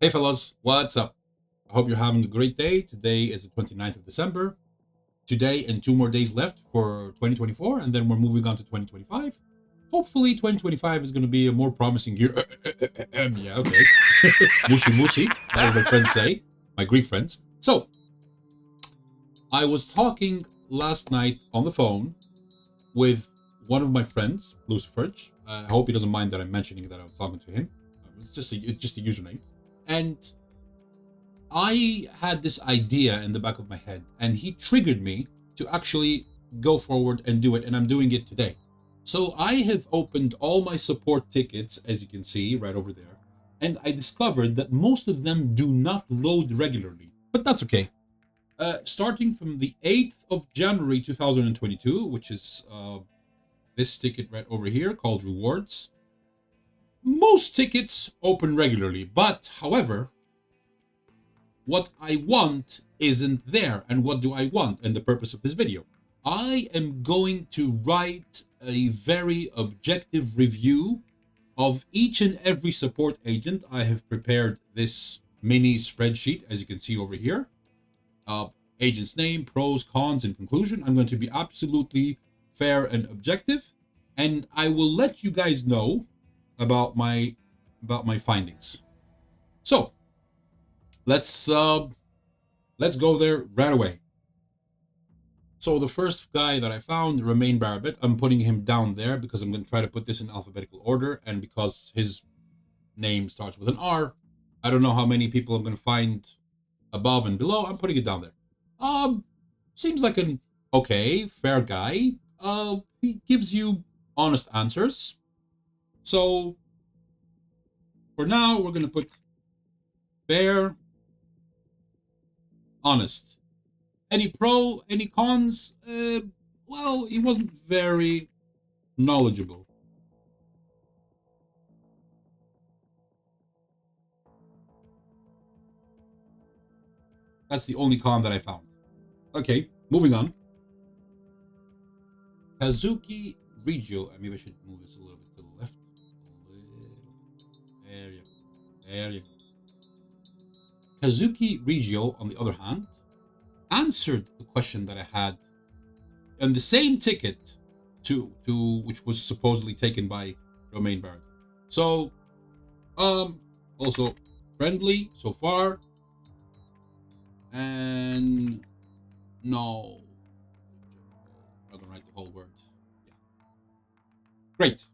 Hey fellas, what's up? I hope you're having a great day. Today is the 29th of December. Today and 2 more days left for 2024, and then we're moving on to 2025. Hopefully, 2025 is going to be a more promising year. Yeah, okay. Mushi mushi, as my friends say, my Greek friends. So, I was talking last night on the phone with one of my friends, Lucifer. I hope he doesn't mind that I'm mentioning that I was talking to him. It's just a username. And I had this idea in the back of my head, and he triggered me to actually go forward and do it, and I'm doing it today. So I have opened all my support tickets, as you can see right over there, and I discovered that most of them do not load regularly, but that's okay. Starting from the 8th of January 2022, which is this ticket right over here called Rewards, most tickets open regularly, but however, what I want isn't there. And what do I want? And the purpose of this video. I am going to write a very objective review of each and every support agent. I have prepared this mini spreadsheet, as you can see over here. Agent's name, pros, cons, and conclusion. I'm going to be absolutely fair and objective, and I will let you guys know about my findings. So let's go there right away. So the first guy that I found, Romain Barabet, I'm putting him down there because I'm going to try to put this in alphabetical order, and because his name starts with an R, I don't know how many people I'm going to find above and below. I'm putting it down there. Seems like an okay, fair guy. He gives you honest answers. So for now, we're going to put fair, honest. Any pro, any cons? Well, he wasn't very knowledgeable. That's the only con that I found. Okay, moving on. Kazuki Regio. Maybe I should move this a little bit to the left. There you go. There you go. Kazuki Regio, on the other hand, answered the question that I had on the same ticket to which was supposedly taken by Romain Barrett. So, also friendly so far, and no, I'm gonna write the whole word. Yeah, great.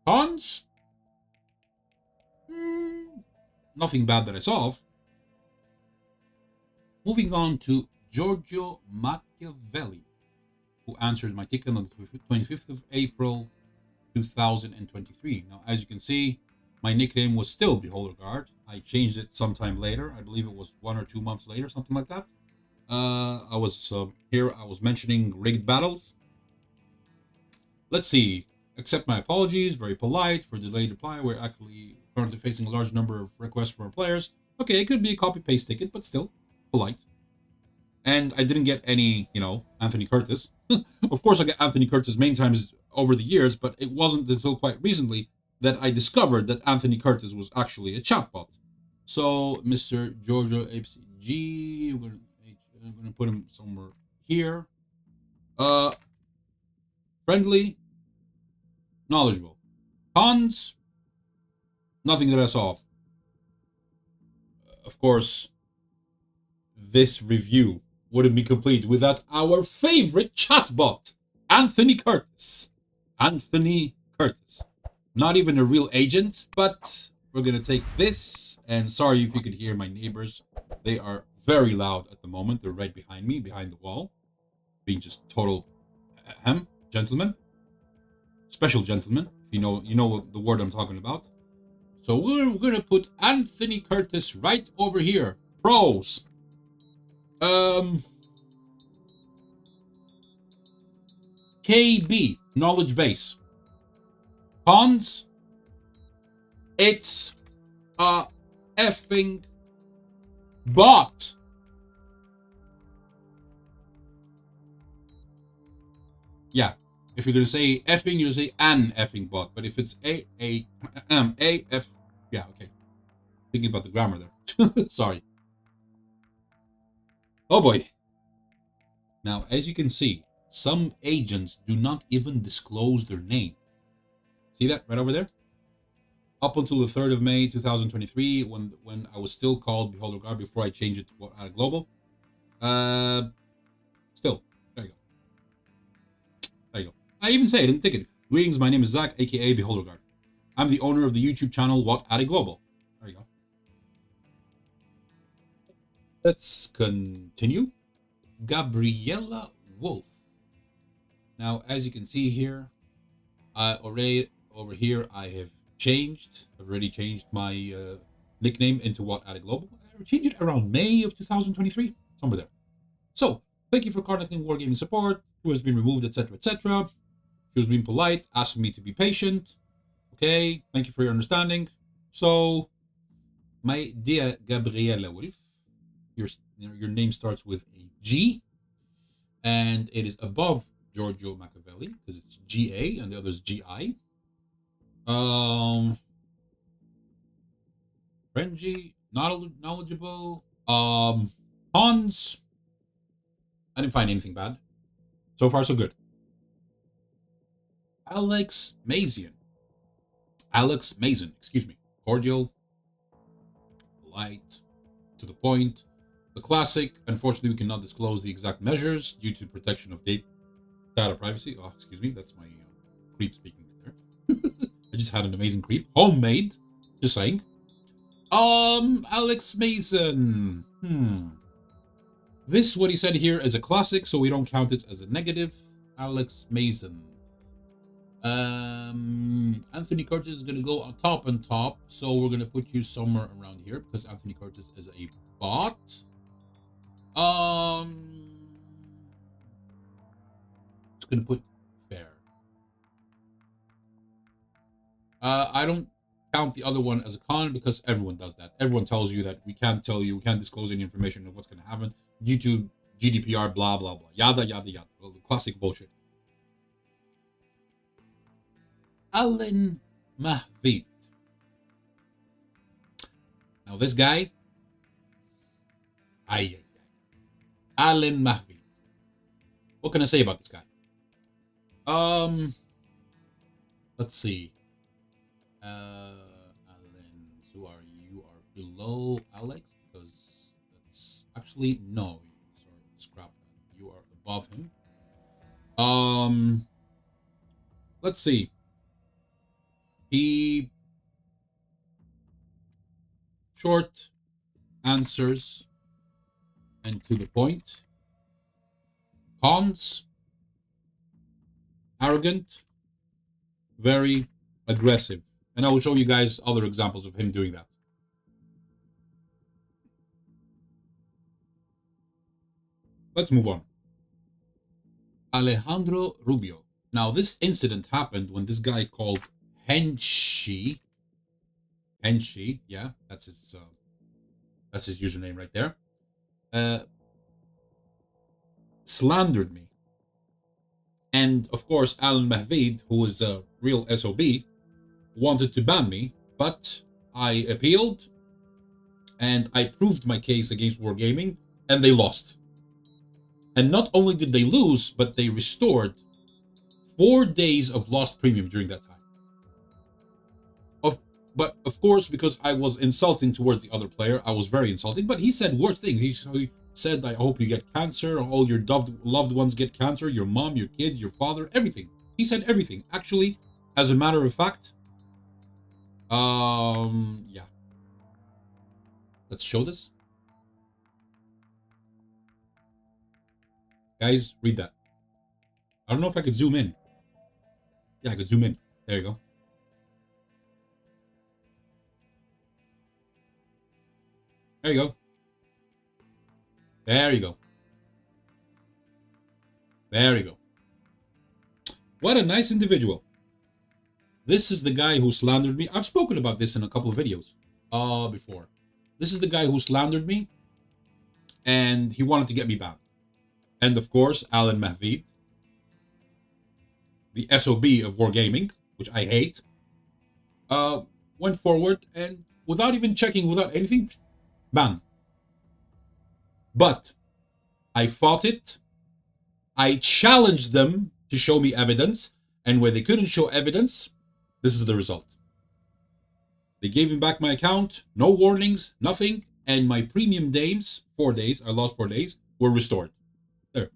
Cons? Nothing bad that I saw of. Moving on to Giorgio Machiavelli, who answered my ticket on the 25th of April 2023. Now, as you can see, my nickname was still Beholder Guard. I changed it sometime later. I believe it was 1 or 2 months later, something like that. I was mentioning rigged battles. Let's see. Accept my apologies. Very polite for delayed reply. We're actually currently facing a large number of requests from our players. Okay, it could be a copy paste ticket, but still polite. And I didn't get any, Anthony Curtis. Of course, I get Anthony Curtis many times over the years, but it wasn't until quite recently that I discovered that Anthony Curtis was actually a chatbot. So, Mr. Giorgio HG, I'm going to put him somewhere here. Friendly, knowledgeable. Cons, nothing that I saw of. Of course, this review wouldn't be complete without our favorite chatbot, Anthony Curtis. Anthony Curtis. Not even a real agent, but we're going to take this. And sorry if you could hear my neighbors. They are very loud at the moment. They're right behind me, behind the wall. Being just total gentlemen. Special gentlemen. You know the word I'm talking about. So we're going to put Anthony Curtis right over here. Pros. KB, knowledge base. Cons, it's a effing bot. Yeah, if you're gonna say effing, you're gonna say an effing bot. But if it's a f Yeah, okay. Thinking about the grammar there. Sorry. Oh boy. Now, as you can see, some agents do not even disclose their name. See that right over there? Up until the 3rd of May 2023, when I was still called Beholder Guard before I changed it to WoT Addict Global. Still, there you go. There you go. I even say it in the ticket. Greetings, my name is Zach, aka Beholder Guard. I'm the owner of the YouTube channel WoT Addict Global. There you go. Let's continue. Gabriella Wolf. Now, as you can see here, already over here I have already changed my nickname into WoT Addict Global. I changed it around May of 2023, somewhere there. So, thank you for contacting WarGaming support, who has been removed, etc., etc. She was being polite, asking me to be patient. Okay, thank you for your understanding. So, my dear Gabriella Wolf, your name starts with a G, and it is above Giorgio Machiavelli because it's GA and the other is GI. Renji, not knowledgeable. Hans, I didn't find anything bad. So far, so good. Alex Mason, excuse me. Cordial, polite, to the point. The classic, unfortunately, we cannot disclose the exact measures due to protection of data privacy. Oh, excuse me, that's my creep speaking right there. I just had an amazing creep. Homemade, just saying. Alex Mason. This, what he said here, is a classic, so we don't count it as a negative. Alex Mason. Anthony Curtis is gonna go on top, so we're gonna put you somewhere around here because Anthony Curtis is a bot. Just gonna put fair. I don't count the other one as a con because everyone does that. Everyone tells you that we can't disclose any information of what's gonna happen due to GDPR, blah blah blah, yada yada yada. Well, the classic bullshit. Alan Mahvid. Now this guy, Alan Mahvid. What can I say about this guy? Let's see. Alan, who are you? You are below Alex because that's actually no. Sorry, scrap that. You are above him. Let's see. He short answers and to the point. Cons, arrogant, very aggressive. And I will show you guys other examples of him doing that. Let's move on. Alejandro Rubio. Now, this incident happened when this guy called Henshi, yeah, that's his username right there, slandered me. And of course, Alan Mahvid, who is a real SOB, wanted to ban me, but I appealed and I proved my case against WarGaming, and they lost. And not only did they lose, but they restored 4 days of lost premium during that time. But of course, because I was insulting towards the other player, I was very insulting. But he said worse things. He said, I hope you get cancer, all your loved ones get cancer, your mom, your kids, your father, everything. He said everything. Actually, as a matter of fact, yeah. Let's show this. Guys, read that. I don't know if I could zoom in. Yeah, I could zoom in. There you go. There you go. There you go. There you go. What a nice individual. This is the guy who slandered me. I've spoken about this in a couple of videos before. This is the guy who slandered me, and he wanted to get me banned. And of course, Alan Mahvid, the SOB of WarGaming, which I hate, went forward and without even checking, without anything, bam. But I fought it. I challenged them to show me evidence, and where they couldn't show evidence, this is the result. They gave me back my account, no warnings, nothing, and my premium days, 4 days, I lost 4 days, were restored. There.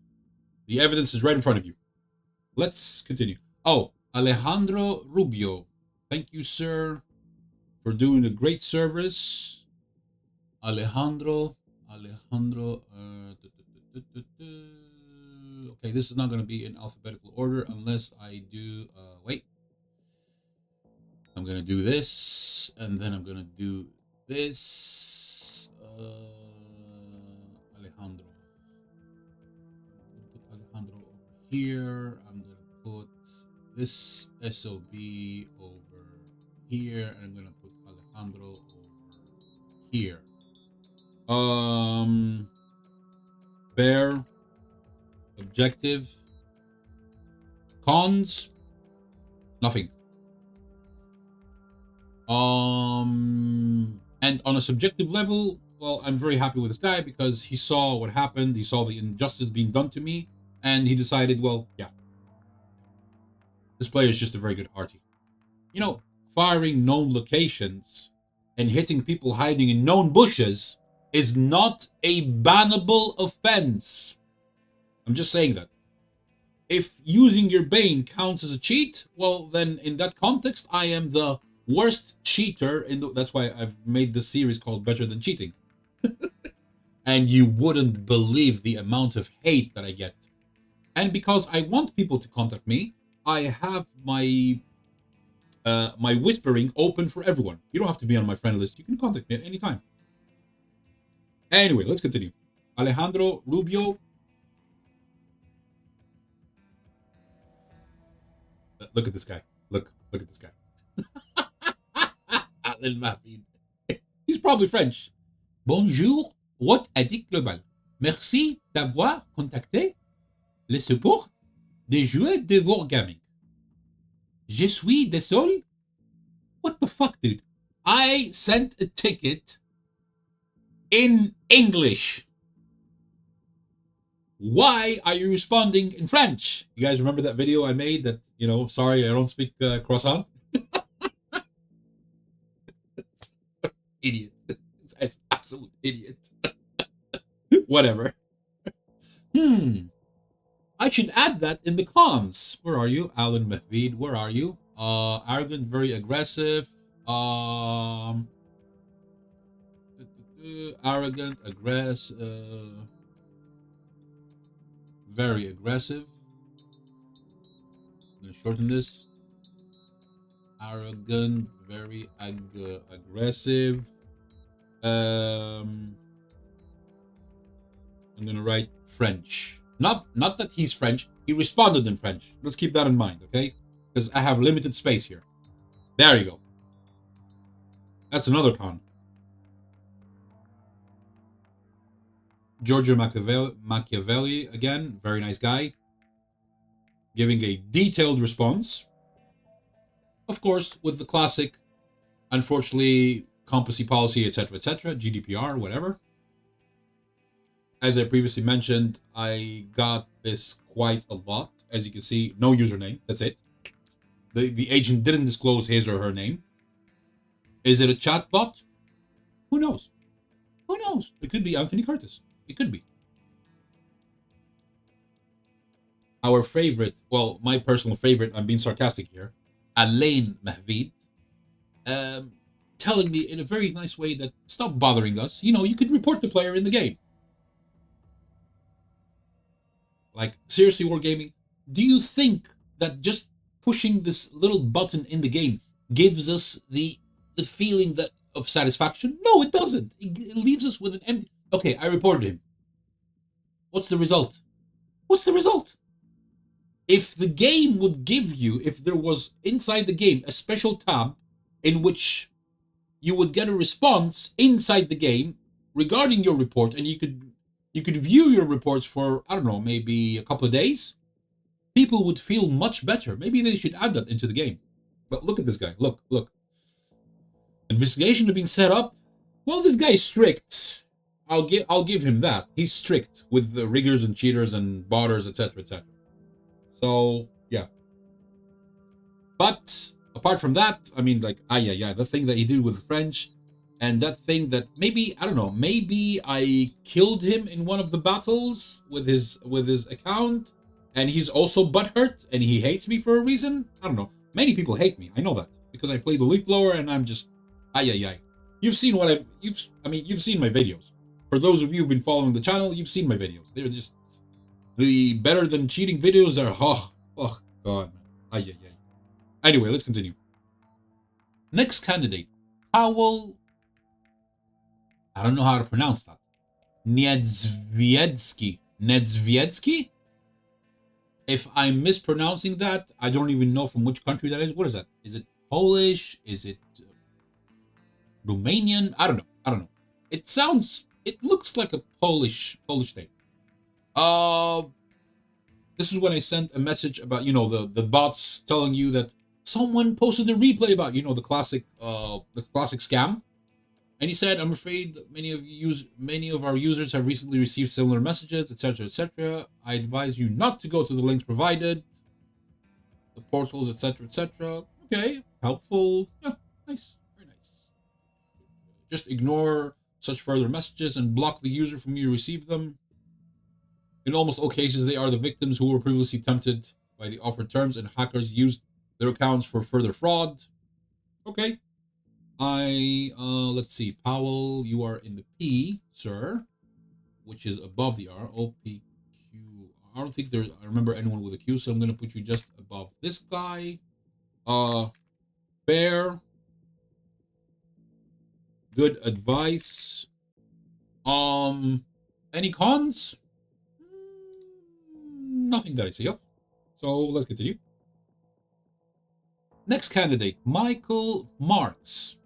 The evidence is right in front of you. Let's continue. Oh, Alejandro Rubio. Thank you, sir, for doing a great service. Alejandro. Okay, this is not going to be in alphabetical order unless I do, wait. I'm going to do this, and then I'm going to do this. Alejandro. I'm going to put Alejandro over here. I'm going to put this SOB over here, and I'm going to put Alejandro over here. Bear. Objective. Cons. Nothing. And on a subjective level, well, I'm very happy with this guy because he saw what happened. He saw the injustice being done to me, and he decided, well, yeah, this player is just a very good arty. You know, firing known locations and hitting people hiding in known bushes is not a bannable offense. I'm just saying that. If using your Bane counts as a cheat, well, then in that context, I am the worst cheater in the... That's why I've made this series called Better Than Cheating. And you wouldn't believe the amount of hate that I get. And because I want people to contact me, I have my my whispering open for everyone. You don't have to be on my friend list. You can contact me at any time. Anyway, let's continue. Alejandro Rubio. Look at this guy. Look at this guy. He's probably French. Bonjour, Wot Addict Global. Merci d'avoir contacté le support des joueurs de WarGaming. Je suis désolé. What the fuck, dude? I sent a ticket in English. Why are you responding in French? You guys remember that video I made that, you know, sorry, I don't speak croissant? Idiot. It's absolute idiot. Whatever. I should add that in the cons. Where are you? Alan Mahvid, where are you? Arrogant, very aggressive. Arrogant, aggressive. Very aggressive. I'm going to shorten this. Arrogant, very aggressive. I'm going to write French. Not that he's French. He responded in French. Let's keep that in mind, okay? Because I have limited space here. There you go. That's another con. Giorgio Machiavelli, again, very nice guy. Giving a detailed response. Of course, with the classic, unfortunately, competency policy, etc., GDPR, whatever. As I previously mentioned, I got this quite a lot. As you can see, no username. That's it. The agent didn't disclose his or her name. Is it a chatbot? Who knows? Who knows? It could be Anthony Curtis. It could be. Our favorite, well, my personal favorite, I'm being sarcastic here, Alain Mahvid, telling me in a very nice way that stop bothering us. You know, you could report the player in the game. Like, seriously, WarGaming, do you think that just pushing this little button in the game gives us the feeling that of satisfaction? No, it doesn't. It leaves us with an empty... Okay, I reported him. What's the result? What's the result? If the game would give you, if there was inside the game a special tab in which you would get a response inside the game regarding your report, and you could view your reports for, I don't know, maybe a couple of days, people would feel much better. Maybe they should add that into the game. But look at this guy. Look. Investigation have been set up. Well, this guy is strict. I'll give him that. He's strict with the riggers and cheaters and botters, etc., etc. So yeah. But apart from that, I mean, like, yeah, the thing that he did with the French, and that thing that maybe I don't know, maybe I killed him in one of the battles with his account, and he's also butthurt and he hates me for a reason. I don't know. Many people hate me. I know that because I play the leaf blower and I'm just yeah. You've seen what you've seen my videos. For those of you who've been following the channel, you've seen my videos. They're just the better than cheating videos are. Oh god, man. Yeah. Anyway, let's continue. Next candidate, Powell. I don't know how to pronounce that. Niedzwiedzki. Niedzwiedzki? If I'm mispronouncing that, I don't even know from which country that is. What is that? Is it Polish? Is it Romanian? I don't know. It looks like a Polish name. This is when I sent a message about, the bots telling you that someone posted a replay about, the classic scam. And he said, I'm afraid many of our users have recently received similar messages, etc., etc. I advise you not to go to the links provided, the portals, etc., etc. Okay, helpful. Yeah, nice, very nice. Just ignore such further messages and block the user from you receive them. In almost all cases, they are the victims who were previously tempted by the offered terms, and hackers used their accounts for further fraud. Okay. Let's see, Powell, you are in the P, sir, which is above the R. O, P, Q. I don't think I remember anyone with a Q, so I'm going to put you just above this guy. Fair. Good advice. Any cons? Nothing that I see of. So let's continue. Next candidate, Michael Marks.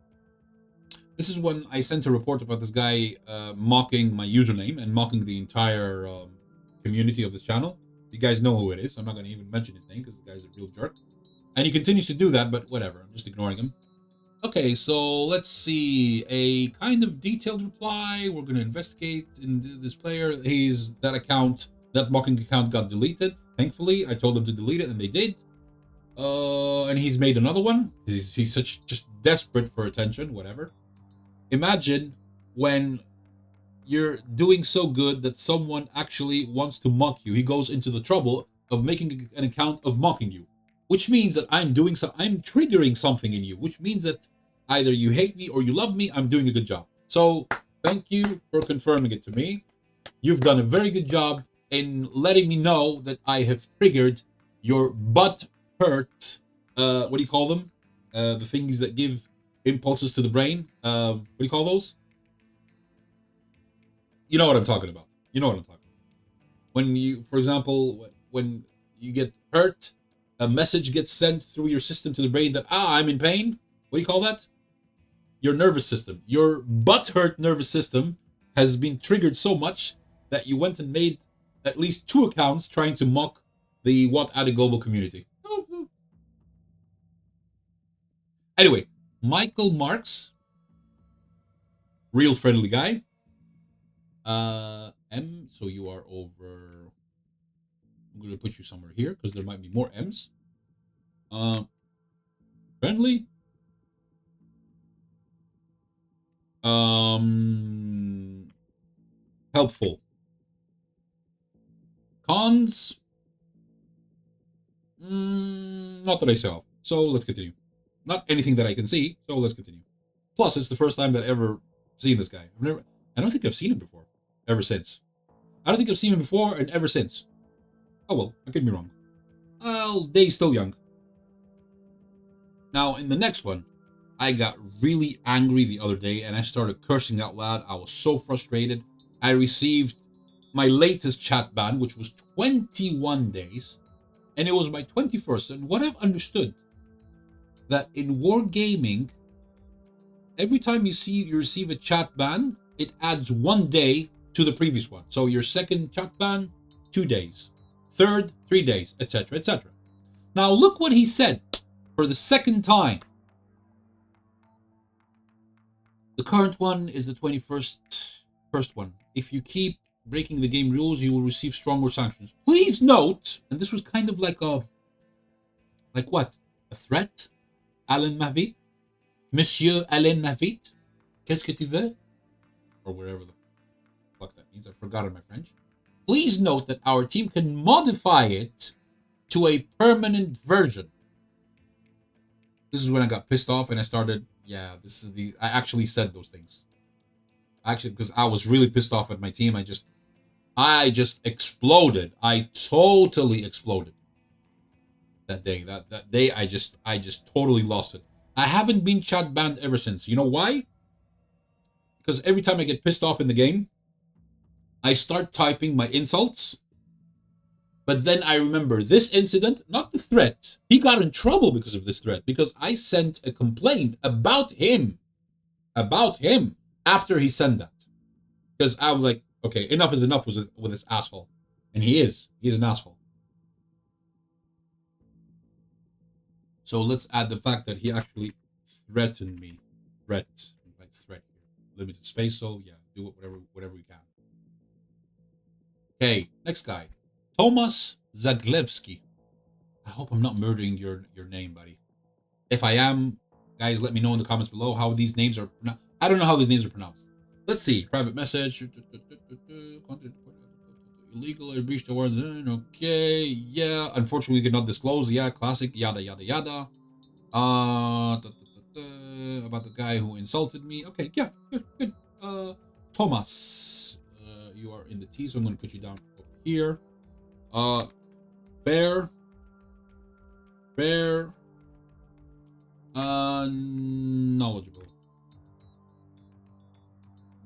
This is when I sent a report about this guy mocking my username and mocking the entire community of this channel. You guys know who it is. I'm not going to even mention his name because the guy's a real jerk. And he continues to do that, but whatever. I'm just ignoring him. Okay, so let's see. A kind of detailed reply. We're going to investigate into this player. That mocking account got deleted. Thankfully, I told them to delete it and they did. And he's made another one. He's just desperate for attention, whatever. Imagine when you're doing so good that someone actually wants to mock you. He goes into the trouble of making an account of mocking you, which means that I'm triggering something in you, which means that either you hate me or you love me. I'm doing a good job. So thank you for confirming it to me. You've done a very good job in letting me know that I have triggered your butt hurt. What do you call them? The things that give impulses to the brain. What do you call those? You know what I'm talking about. When you, for example, when you get hurt, a message gets sent through your system to the brain that, I'm in pain. What do you call that? Your nervous system. Your butt hurt nervous system has been triggered so much that you went and made at least 2 accounts trying to mock the Wot Addict global community. Anyway, Michael Marks, real friendly guy. M, so you are over. I'm going to put you somewhere here because there might be more M's. Friendly. Helpful. Cons. Not that I saw. So let's continue. Not anything that I can see. So let's continue. Plus, it's the first time that I've ever seen this guy. I don't think I've seen him before. Ever since. I don't think I've seen him before and ever since. Oh well, I could be wrong. Well, day's still young. Now, in the next one, I got really angry the other day and I started cursing out loud. I was so frustrated. I received my latest chat ban, which was 21 days, and it was my 21st. And what I've understood, that in WarGaming, every time you receive a chat ban, it adds 1 day to the previous one. So your second chat ban, 2 days. Third, 3 days, etc., etc. Now look what he said for the second time. The current one is the 21st first one. If you keep breaking the game rules, you will receive stronger sanctions. Please note, and this was kind of like a, like what? A threat? Alain Mavit? Monsieur Alain Mavit? Qu'est-ce que tu veux? Or whatever the fuck that means. I've forgotten my French. Please note that our team can modify it to a permanent version. This is when I got pissed off and I started, yeah, this is the, I actually said those things. Actually, because I was really pissed off at my team. I just exploded. I totally exploded that day. That day, I just totally lost it. I haven't been chat banned ever since. You know why? Because every time I get pissed off in the game, I start typing my insults. But then I remember this incident, not the threat. He got in trouble because of this threat, because I sent a complaint about him after he sent that. Because I was like, okay, enough is enough with this asshole. And he's an asshole. So let's add the fact that he actually threatened me. Threat here. Limited space, so yeah, do it whatever you can. Okay, next guy. Tomas Zaglewski. I hope I'm not murdering your name, buddy. If I am, guys, let me know in the comments below how these names are pronounced. I don't know how these names are pronounced. Let's see. Private message. Illegal or breach the warrants. Okay, yeah. Unfortunately, we cannot disclose. Yeah, classic. Yada yada yada. About the guy who insulted me. Okay, yeah, good. Thomas, you are in the T, so I'm gonna put you down over here. Fair. Knowledgeable.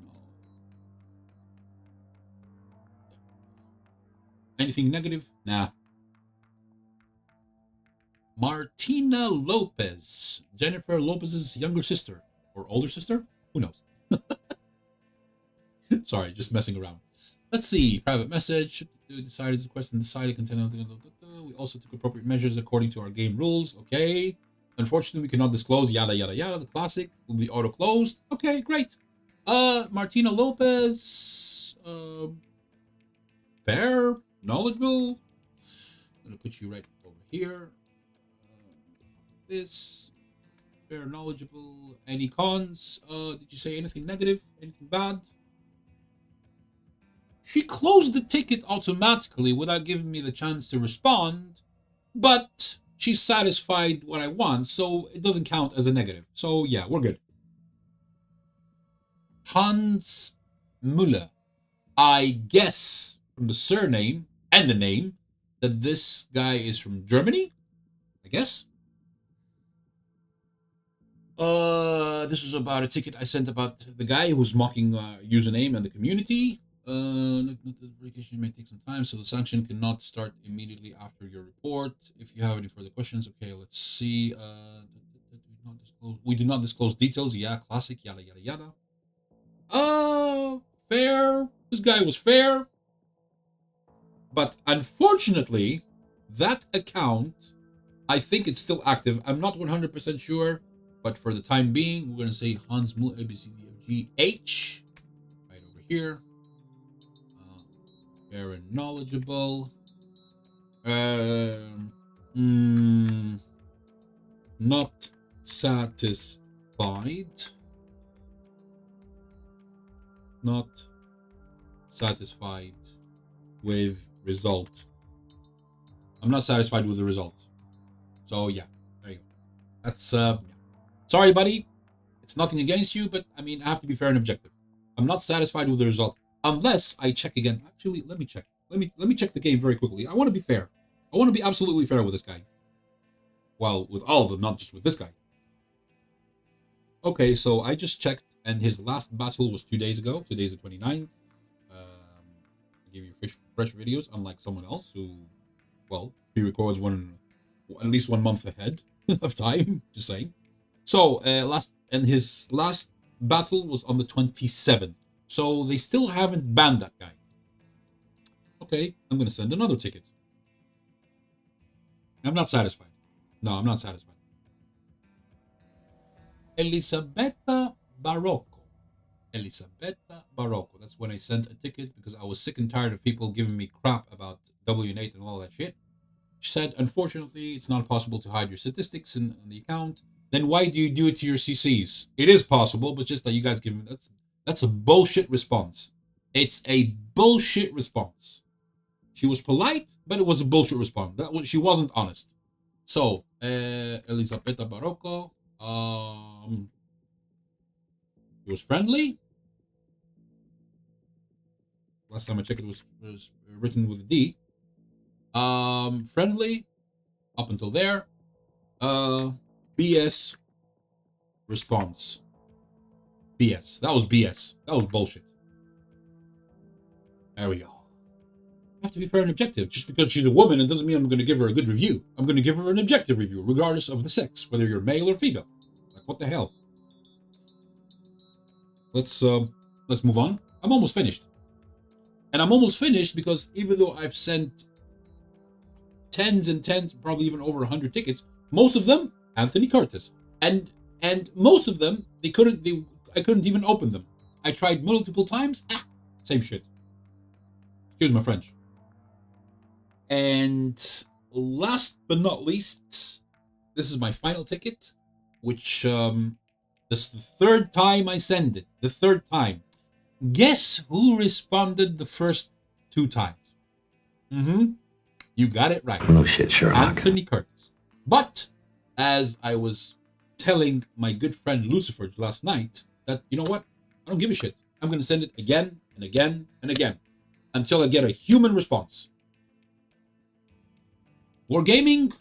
No. Anything negative? Nah. Martina Lopez, Jennifer Lopez's younger sister or older sister? Who knows? Sorry, just messing around. Let's see. Private message. Decided to question decided content. We also took appropriate measures according to our game rules. Okay. Unfortunately, we cannot disclose yada yada yada. The classic will be auto closed. Okay, great. Martina Lopez. Fair, knowledgeable. I'm gonna put you right over here. This. Fair, knowledgeable. Any cons? Did you say anything negative? Anything bad? She closed the ticket automatically without giving me the chance to respond, but she's satisfied what I want, so it doesn't count as a negative. So yeah, we're good. Hans Müller. I guess from the surname and the name that this guy is from Germany, I guess. This is about a ticket I sent about the guy who's mocking username and the community. Notification may take some time, so the sanction cannot start immediately after your report. If you have any further questions, okay, let's see. We do not disclose details. Yeah, classic. Yada yada yada. Fair. This guy was fair, but unfortunately, that account, I think it's still active. I'm not 100% sure, but for the time being, we're gonna say Hans Müller ABCDFGH right over here. Fair and knowledgeable. Not satisfied. Not satisfied with result. I'm not satisfied with the result. So yeah, there you go. That's yeah. Sorry, buddy. It's nothing against you, but I mean, I have to be fair and objective. I'm not satisfied with the result unless I check again. Actually, let me check. Let me check the game very quickly. I want to be fair. I want to be absolutely fair with this guy. Well, with all of them, not just with this guy. Okay, so I just checked, and his last battle was 2 days ago. Today's the 29th. I give you fresh videos, unlike someone else who, well, he records at least 1 month ahead of time. Just saying. So his last battle was on the 27th. So they still haven't banned that guy. Okay, I'm gonna send another ticket. I'm not satisfied. No, I'm not satisfied. Elisabetta Barocco. Elisabetta Barocco. That's when I sent a ticket because I was sick and tired of people giving me crap about W8 and all that shit. She said, unfortunately, it's not possible to hide your statistics in the account. Then why do you do it to your CCs? It is possible, but just that you guys give me that's a bullshit response. It's a bullshit response. She was polite, but it was a bullshit response. She wasn't honest. So, Elisabetta Barocco, it was friendly. Last time I checked, it was written with a D. Friendly up until there. BS response. BS. That was BS. That was bullshit. There we go. I have to be fair and objective. Just because she's a woman, it doesn't mean I'm going to give her a good review. I'm going to give her an objective review, regardless of the sex, whether you're male or female. Like, what the hell? Let's move on. I'm almost finished. And I'm almost finished because even though I've sent tens and tens, probably even over 100 tickets, most of them Anthony Curtis, and most of them I couldn't even open them. I tried multiple times. Same shit. Excuse my French. And last but not least, this is my final ticket, which this is the third time I send it. The third time. Guess who responded the first 2 times? You got it right. No shit, Sherlock. Anthony Curtis. But as I was telling my good friend Lucifer last night, that you know what? I don't give a shit. I'm going to send it again and again and again until I get a human response. WarGaming,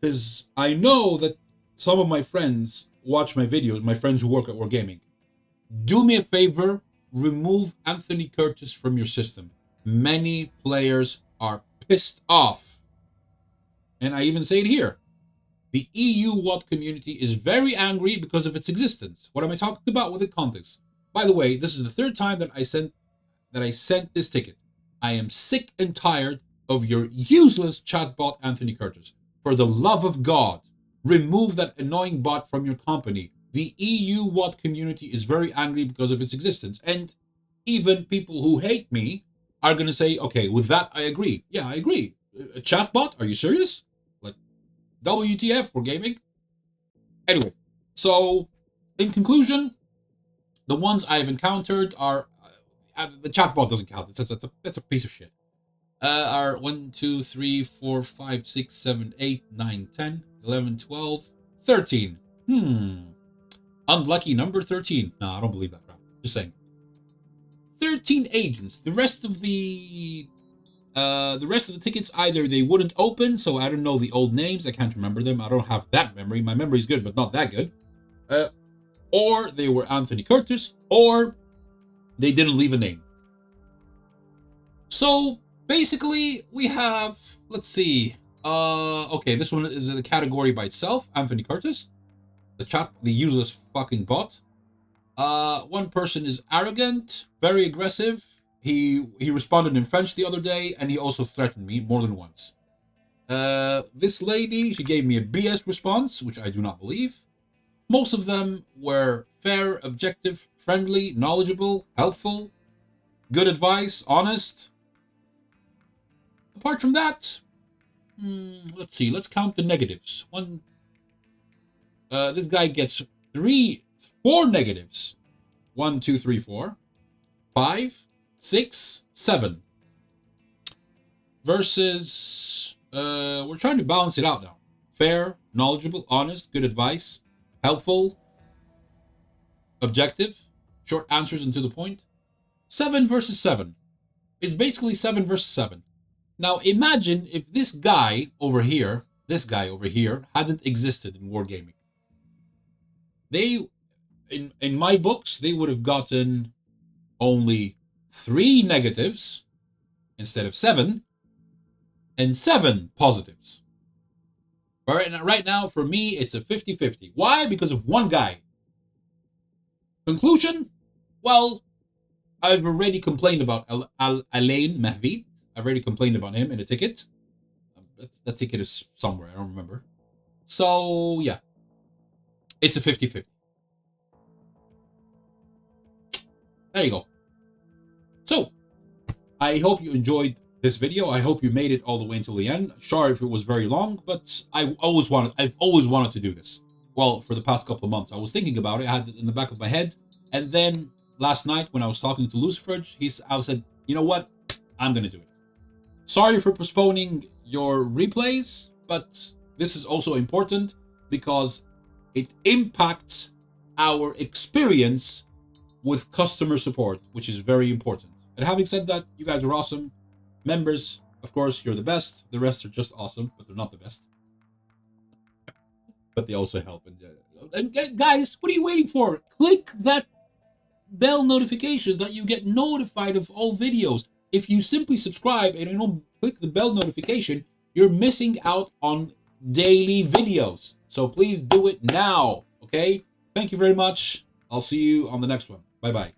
because I know that some of my friends watch my videos, my friends who work at WarGaming. Do me a favor, remove Anthony Curtis from your system. Many players are pissed off. And I even say it here. The EU WoT community is very angry because of its existence. What am I talking about with the context? By the way, this is the third time that I sent this ticket. I am sick and tired of your useless chatbot, Anthony Curtis. For the love of God, remove that annoying bot from your company. The EU WoT community is very angry because of its existence. And even people who hate me are going to say, okay, with that, I agree. Yeah, I agree. A chatbot? Are you serious? Like, WTF WarGaming? Anyway, so in conclusion, the ones I've encountered are the chatbot doesn't count. That's a piece of shit. Are 1, 2, 3, 4, 5, 6, 7, 8, 9, 10, 11, 12, 13. Unlucky number 13. No, I don't believe that crap. Just saying. 13 agents. The rest of the tickets, either they wouldn't open, so I don't know the old names. I can't remember them. I don't have that memory. My memory's good, but not that good. Or they were Anthony Curtis, or they didn't leave a name. So basically, we have, let's see. Okay, this one is a category by itself. Anthony Curtis, the useless fucking bot. One person is arrogant, very aggressive. He responded in French the other day, and he also threatened me more than once. This lady, she gave me a BS response, which I do not believe. Most of them were fair, objective, friendly, knowledgeable, helpful, good advice, honest. Apart from that, let's see. Let's count the negatives. This guy gets 4 negatives. 1, 2, 3, 4, 5, 6, 7. Versus, we're trying to balance it out now. Fair, knowledgeable, honest, good advice, helpful, objective, short answers and to the point. 7 versus 7. It's basically 7 versus 7. Now imagine if this guy over here hadn't existed in WarGaming. They, in my books, they would have gotten only 3 negatives instead of 7, and 7 positives. But right now, for me, it's a 50-50. Why? Because of one guy. Conclusion? Well, I've already complained about Alain Mahvit. I've already complained about him in a ticket. That ticket is somewhere, I don't remember. So, yeah. It's a 50-50. There you go. So, I hope you enjoyed this video. I hope you made it all the way until the end. Sorry if it was very long, but I've always wanted to do this. Well, for the past couple of months, I was thinking about it. I had it in the back of my head, and then last night when I was talking to Lucifer, I said, you know what? I'm gonna do it. Sorry for postponing your replays, but this is also important because it impacts our experience with customer support, which is very important. And having said that, you guys are awesome. Members, of course, you're the best. The rest are just awesome, but they're not the best. But they also help. And guys, what are you waiting for? Click that bell notification that you get notified of all videos. If you simply subscribe and you don't click the bell notification, you're missing out on daily videos. So please do it now, okay? Thank you very much. I'll see you on the next one. Bye-bye.